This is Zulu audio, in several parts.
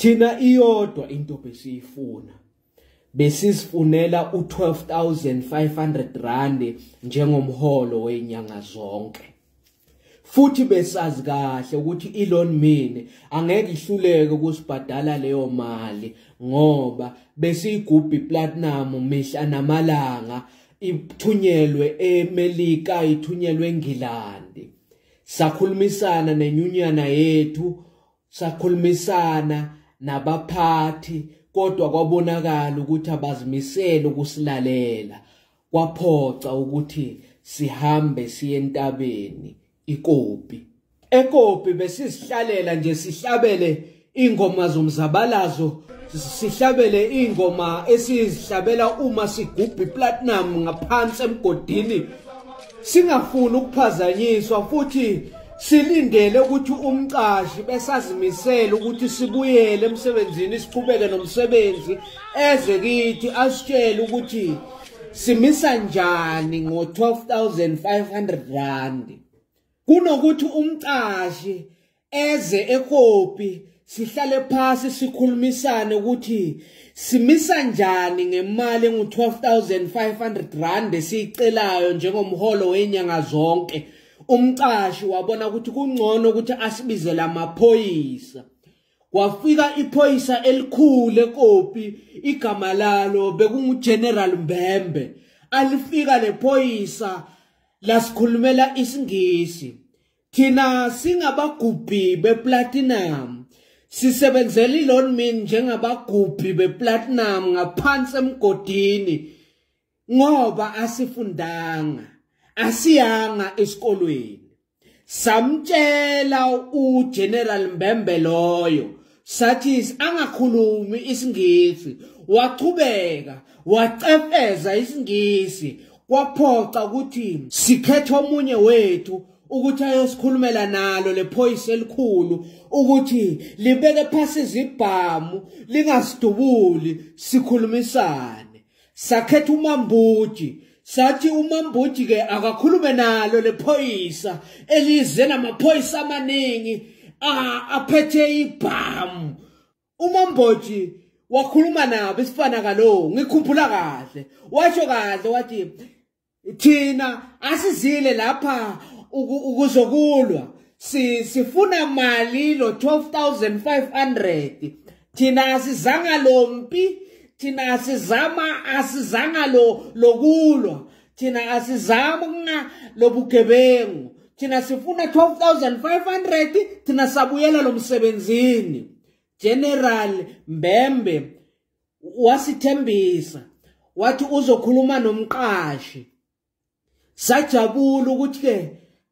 Thina iyodwa into besiyifuna. Besisifunela u12,500 rand njengomholo wenyanga zonke. Futhi besazi kahle ukuthi iloan mini angeke ihluleke ukusibhadala leyo mali ngoba besiyigubhi platinum mihla namalanga ithunyelwe eMelika ithunyelwe eNgilandi. Sakhulumisana nenyunyana yethu, sakhulumisana nabaphathi, kodwa kwabonakala ukuthi abazimisela ukusilalela. Kwaphoca ukuthi sihambe siye entabeni iKopi. EKopi besisihlalela nje sihlabele ingoma zomzabalazo, sihlabele ingoma esizihlabela uma sigubhi platinum ngaphansi emgodini. Singafuni ukuphazanyiswa futhi silindele ukuthi umqashi besazimisela ukuthi sibuyele emsebenzini siqhubeke nomsebenzi eze kithi asitshele ukuthi simisa njani ngo12,500 rand. Kunokuthi umqashi eze eKopi sihlale phasi sikhulumisane ukuthi simisa njani ngemali engu12,500 rand esicelayo njengomholo wenyanga zonke. Umqashi wabona ukuthi kungcono ukuthi asibizele amaphoyisa. Kwafika iphoyisa elikhulu eKopi, igama lalo bekunguGeneral Mbembe. Alifika lephoyisa lasikhulumela isingisi. Thina singabagubhi beplatinum sisebenzela iloan mini njengabagubhi beplatinum ngaphansi emgodini ngoba asifundanga, asiyanga esikolweni. Samtshela uGeneral Mbembe loyo sathi angakhulumi isingisi, waqhubeka wacefeza isingisi. Kwaphoca ukuthi sikhethe omunye wethu ukuthi ayosikhulumela nalo lephoyisa elikhulu ukuthi libeke phasi izibhamu lingasidubuli sikhulumisane. Sakhetha uMambuji, sathi uMambuji ke akakhulume nalo lephoyisa elize namaphoyisa amaningi aphethe ibhamu. uMambuji wakhuluma nabo isifana kalo, ngikhumbula kahle. Washo kahle wathi thina asizile lapha ukuzokulwa, sifuna mali lo 12,500. Thina asizanga lompi, thina asizanga lokulwa, thina asizanga lobugebengu. Thina sifuna 12,500, thina sabuyela lo msebenzini. General Mbembe wasithembisa wathi uzokhuluma nomqashi. Sajabula ukuthi ke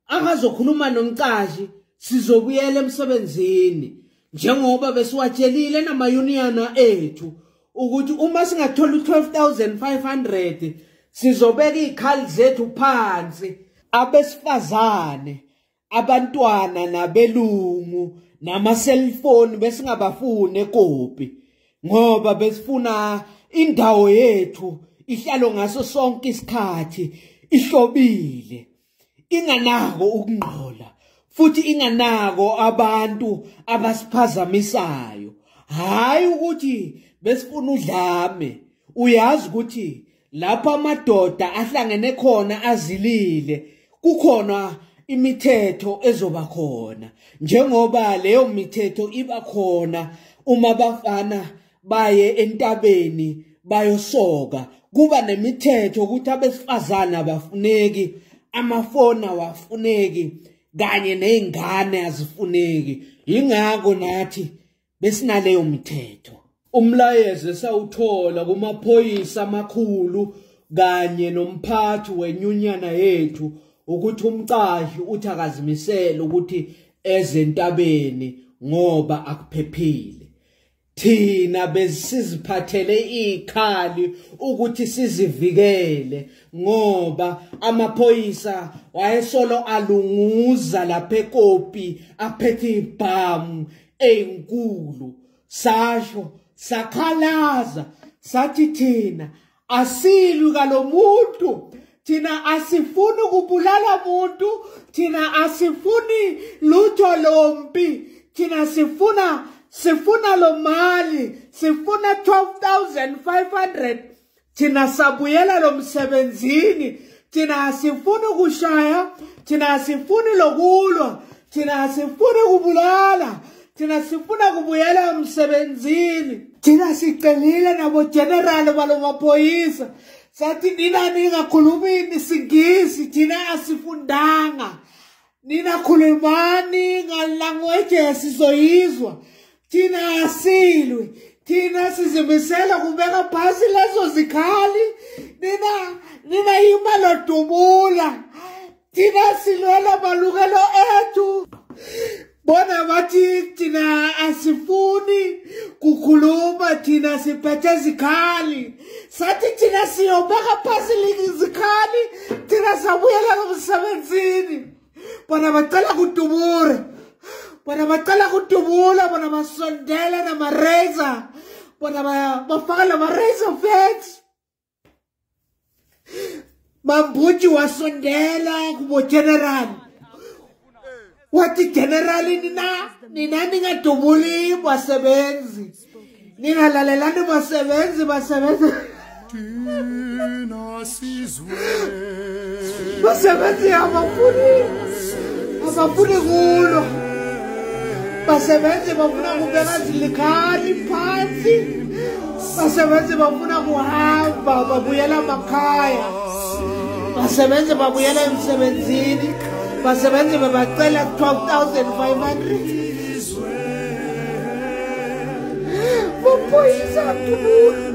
akazokhuluma nomqashi sizobuyela emsebenzini njengoba besiwatshelile namayuniyana ethu ukuthi uma singathola 12,500 sizobeka izikhali zethu phansi, abesifazane, abantwana nabelungu nama-cellphone besingabafuni eKopi ngoba besifuna indawo yethu ihlalo ngaso sonke isikhathi ihlobile, inganako ukungqola futhi inganako abantu abasiphazamisayo. Hayi ukuthi besifuna udlame. Uyazi ukuthi lapho amadoda ahlangene khona azilile kukhona imithetho ezoba khona, njengoba leyo mithetho iba khona uma bafana baye entabeni bayosoka. Kuba nemithetho ukuthi abesifazana abafuneki, amafona awafuneki, kanye nezingane azifuneki. Ingakho nathi besinaleyo mithetho. Umlayezo esawuthola kumaphoyisa amakhulu kanye nomphathi wenyunyana yethu ukuthi umqashi uthi akazimisele ukuthi eze entabeni ngoba akuphephile. Thina besiziphathele izikhali ukuthi sizivikele ngoba amaphoyisa wayesolo alunguza lapha eKopi aphethe ibhamu enkulu. Sasho sakhalaza sathi thina asilwi kalomuntu, thina asifuni ukubulala umuntu, thina asifuni lutho lompi, thina sifuna sifuna lo mali, sifuna 12,500. Thina sabuyela lo msebenzini, thina asifuni ukushaya, thina asifuni lokulwa, thina asifuni kubulala, thina sifuna kubuyela emsebenzini. Thina sicelile nabo general balo maphoyisa, sathi nina ningakhulumi isingisi, thina asifundanga. Nina khulumani ngalanguage sizoyizwa. Thina asilwe, thina sizimisela kubeka phasi lezo zikhali. Nina imalo dubula, thina silwela malungelo ethu. Bona bathi thina asifuni kukhuluma, thina siphethe zikhali. Sathi thina siyobeka phasi izikhali, thina sabuyela emsebenzini. Bona bacala kudubura, bona bacala kudubula, bona basondela namareza, bona bafaka namareza fence. Mambuji wasondela kubo general. Wathi general nina ningadubuli basebenzi. Ningalalelani basebenzi. Basebenzi abafuni kulwa. Basebenzi bafuna kubeka zilikhali phansi. Basebenzi bafuna kuhamba babuyela emakhaya. Basebenzi babuyela emsebenzini. Basebenzi babacela 12,500. Baphoyisa dubula.